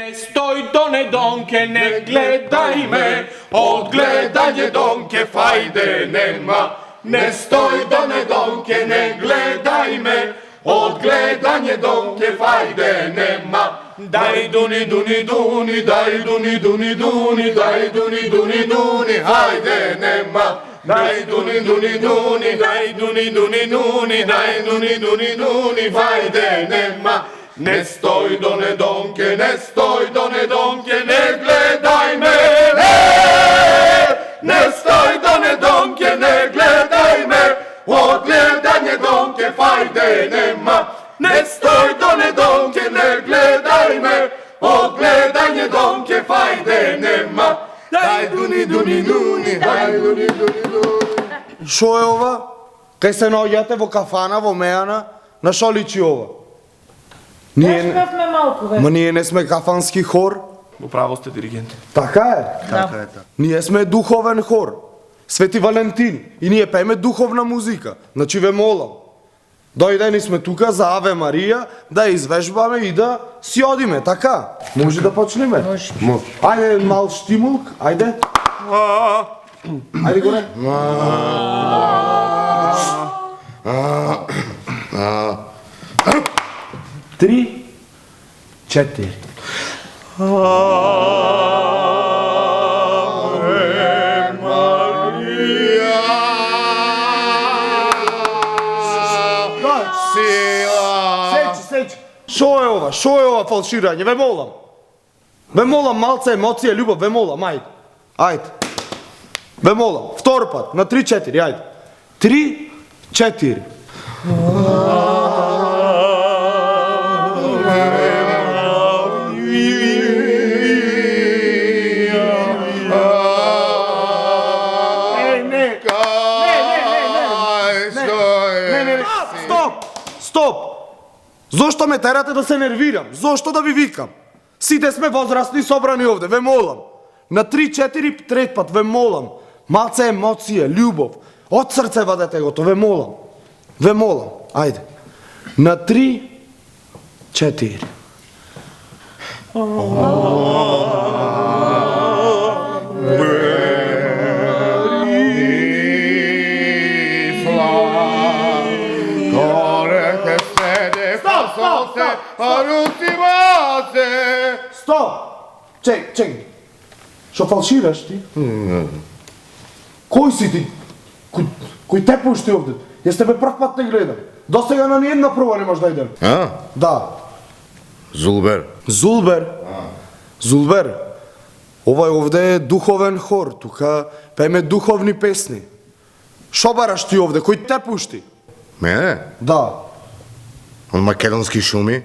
Не стој доне донке, не гледај ме, од гледање донке фајде нема. Не стој доне донке, не гледај ме, од гледање донке фајде нема. Дај дуни дуни дуни, дај дуни дуни дуни, дај дуни дуни дуни, хајде нема. Дај дуни дуни дуни, дај дуни дуни дуни, дај дуни дуни дуни, фајде нема. Не стој доне донке, не стој доне донке, не гледај ме, не стој доне донке, не гледај ме, од гледање донке фајде нема. Не стој доне донке, не гледај ме, од гледање донке фајде нема. Дај дуни дуни дуни, дај дуни дуни дуни. Шо е ова? Кај се наоѓате во кафана, во Мејана, на шо личи ова? Кашкавме малку веќе. Ма ние не сме кафански хор. Во право сте, диригент. Така е. Така е. Ние сме духовен хор. Свети Валентин. И ние пееме духовна музика. Значи ве молам. Дојдени сме тука за Аве Марија, да извежбаме и да си одиме, така? Може да почнеме? Може. Ајде мал штимулк, ајде. Ајде горе. 3, 4. Сеќи. Шо е ова? Шо е ова фалширање? Ве молам. Ве молам, малце емоција, љубов, ве молам, ајде. Ајде. Ве молам, втор пат, на 3-4, ајде. 3-4. Стоп! Зошто ме терате да се нервирам? Зошто да ви викам? Сите сме возрастни собрани овде, ве молам. На 3-4 трет пат, ве молам. Малце емоција, љубов. Од срце вадете го, то ве молам. Ве молам, ајде. На 3-4. Стоп! Чек. Шо фалшираш ти? Кој си ти? Кој те пушти овде? Јас тебе прв пат не гледам. До сега на ниједна проба не можеш да идем. А? Да. Зулбер. Зулбер. Ова овде е духовен хор, тука пееме духовни песни. Шо бараш ти овде? Кој те пушти? Мене? Да. Од македонски шуми?